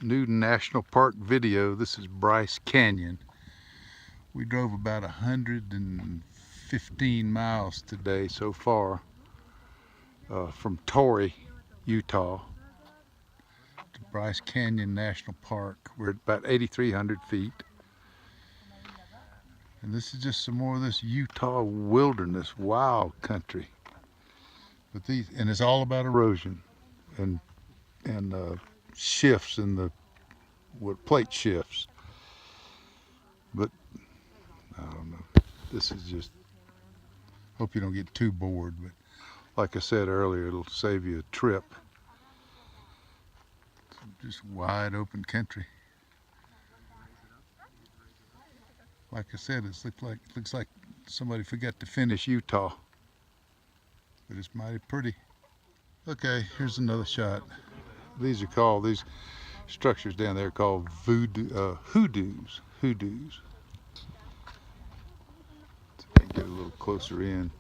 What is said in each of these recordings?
new national park video. This is Bryce Canyon. We drove about 115 miles today so far from Torrey, Utah to Bryce Canyon National Park. We're at about 8,300 feet. And this is just some more of this Utah wilderness, wild country. But and it's all about erosion and shifts in the plate shifts. But I don't know. This is just, hope you don't get too bored. But like I said earlier, it'll save you a trip. Just wide open country. Like I said, it looks like somebody forgot to finish Utah. But it's mighty pretty. Okay, here's another shot. These structures down there are called hoodoos. Hoodoos. So I can get a little closer in.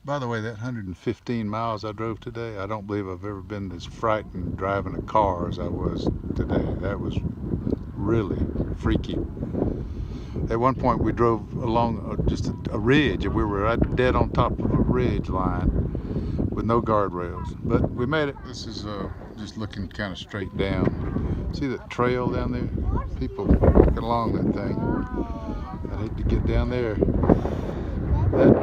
By the way, that 115 miles I drove today, I don't believe I've ever been as frightened driving a car as I was today. That was really freaky. At one point we drove along just a ridge, and we were right dead on top of a ridge line with no guardrails, but we made it. This is just looking kind of straight down. See that trail down there? People walking along that thing. I'd hate to get down there. That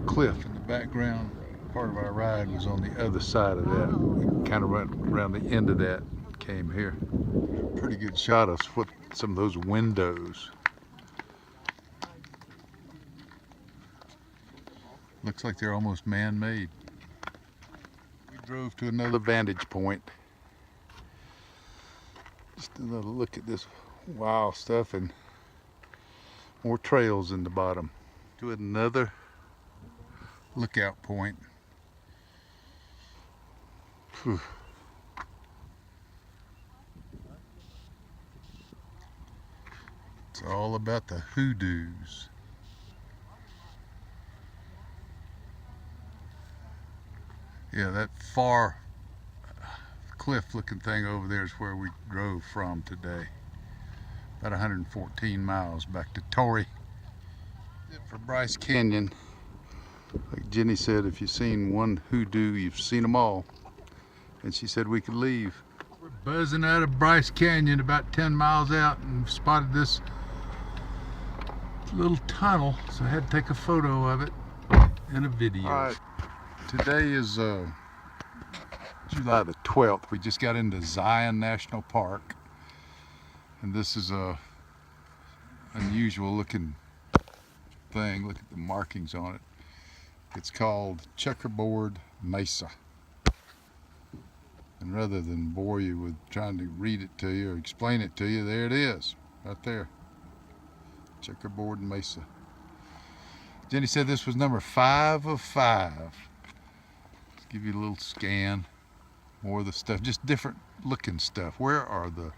cliff in the background, part of our ride was on the other side of that. We kind of went around the end of that, came here. Pretty good shot of some of those windows. Looks like they're almost man-made. We drove to another vantage point. Just another look at this wild stuff and more trails in the bottom. To another lookout point. Whew. It's all about the hoodoos. Yeah, that far cliff looking thing over there is where we drove from today. About 114 miles back to Torrey. For Bryce Canyon, like Jenny said, if you've seen one hoodoo, you've seen them all. And she said we could leave. We're buzzing out of Bryce Canyon about 10 miles out and spotted this little tunnel, so I had to take a photo of it and a video. All right. Today is July the 12th. We just got into Zion National Park, and this is a unusual looking thing. Look at the markings on it. It's called Checkerboard Mesa. And rather than bore you with trying to read it to you or explain it to you, there it is, right there. Checkerboard Mesa. Jenny said this was number 5 of 5. Let's give you a little scan. More of the stuff, just different looking stuff. Where are what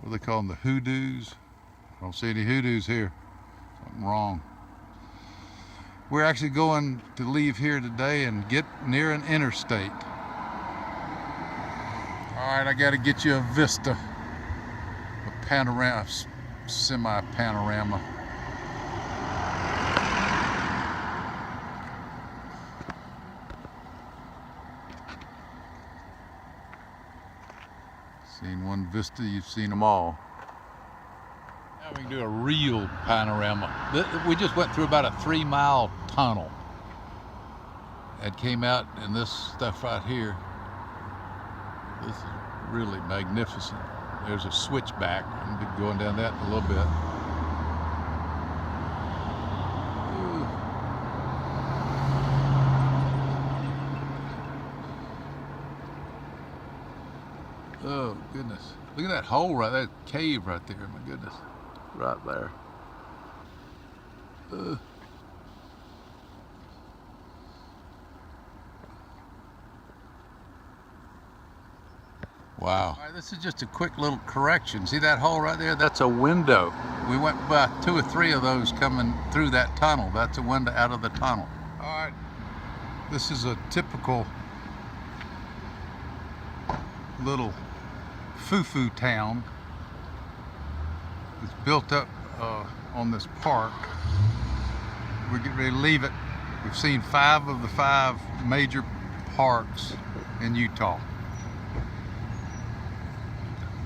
are they calling the hoodoos? I don't see any hoodoos here. Something wrong. We're actually going to leave here today and get near an interstate. All right, I got to get you a vista, a panorama, semi-panorama. Seen one vista, you've seen them all. Now we can do a real panorama. We just went through about a 3-mile tunnel. It came out in this stuff right here. This is really magnificent. There's a switchback. I'm gonna be going down that in a little bit. Oh goodness. Look at that hole right there, that cave right there, my goodness. Right there. Wow. All right, this is just a quick little correction. See that hole right there? That's a window. We went by 2 or 3 of those coming through that tunnel. That's a window out of the tunnel. All right. This is a typical little foo-foo town. It's built up on this park. We're getting ready to leave it. We've seen 5 of the 5 major parks in Utah.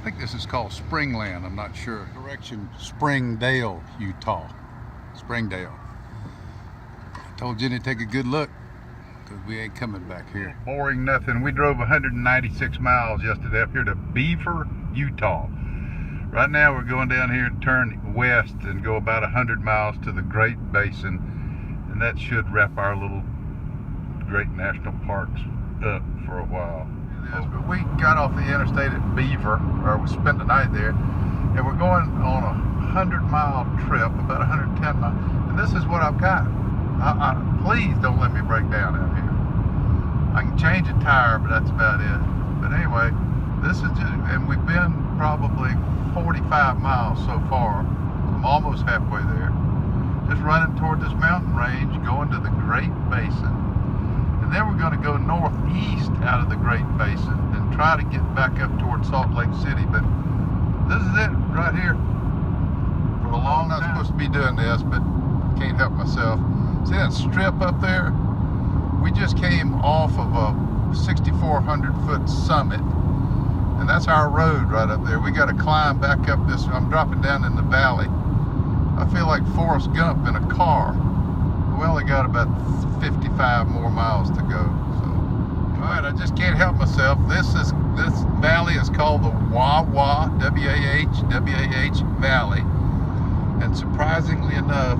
I think this is called Springland, I'm not sure. Correction, Springdale, Utah. Springdale. I told Jenny to take a good look, because we ain't coming back here. Boring nothing. We drove 196 miles yesterday up here to Beaver, Utah. Right now we're going down here and turn west and go about 100 miles to the Great Basin, and that should wrap our little great national parks up for a while. But we got off the interstate at Beaver, or we spent the night there, and we're going on a 100-mile trip, about 110 miles, and this is what I've got. Please don't let me break down out here. I can change a tire, but that's about it. But anyway, this is just, and we've been probably 45 miles so far. I'm almost halfway there. Just running toward this mountain range, going to the Great Basin. And then we're going to go northeast out of the Great Basin and try to get back up towards Salt Lake City. But this is it right here. For a long time. I'm not supposed to be doing this, but can't help myself. See that strip up there? We just came off of a 6,400-foot summit, and that's our road right up there. We got to climb back up this. I'm dropping down in the valley. I feel like Forrest Gump in a car. We only got about 55 more miles to go. So, all right, I just can't help myself. This valley is called the Wah-Wah, W-A-H Valley, and surprisingly enough,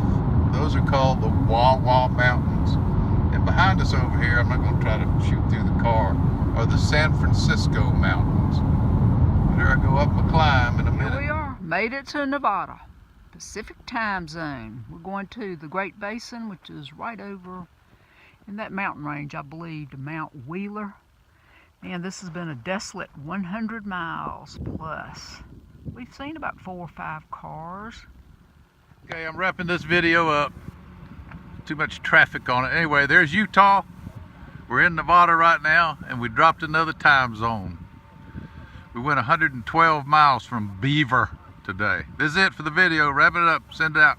those are called the Wah-Wah Mountains. And behind us over here, I'm not going to try to shoot through the car, are the San Francisco Mountains. There I go up my climb in a minute. Here we are, made it to Nevada, Pacific time zone. We're going to the Great Basin, which is right over in that mountain range, I believe, to Mount Wheeler. And this has been a desolate 100 miles plus. We've seen about 4 or 5 cars. Okay, I'm wrapping this video up. Too much traffic on it. Anyway, there's Utah. We're in Nevada right now, and we dropped another time zone. We went 112 miles from Beaver today. This is it for the video. Wrapping it up. Send it out.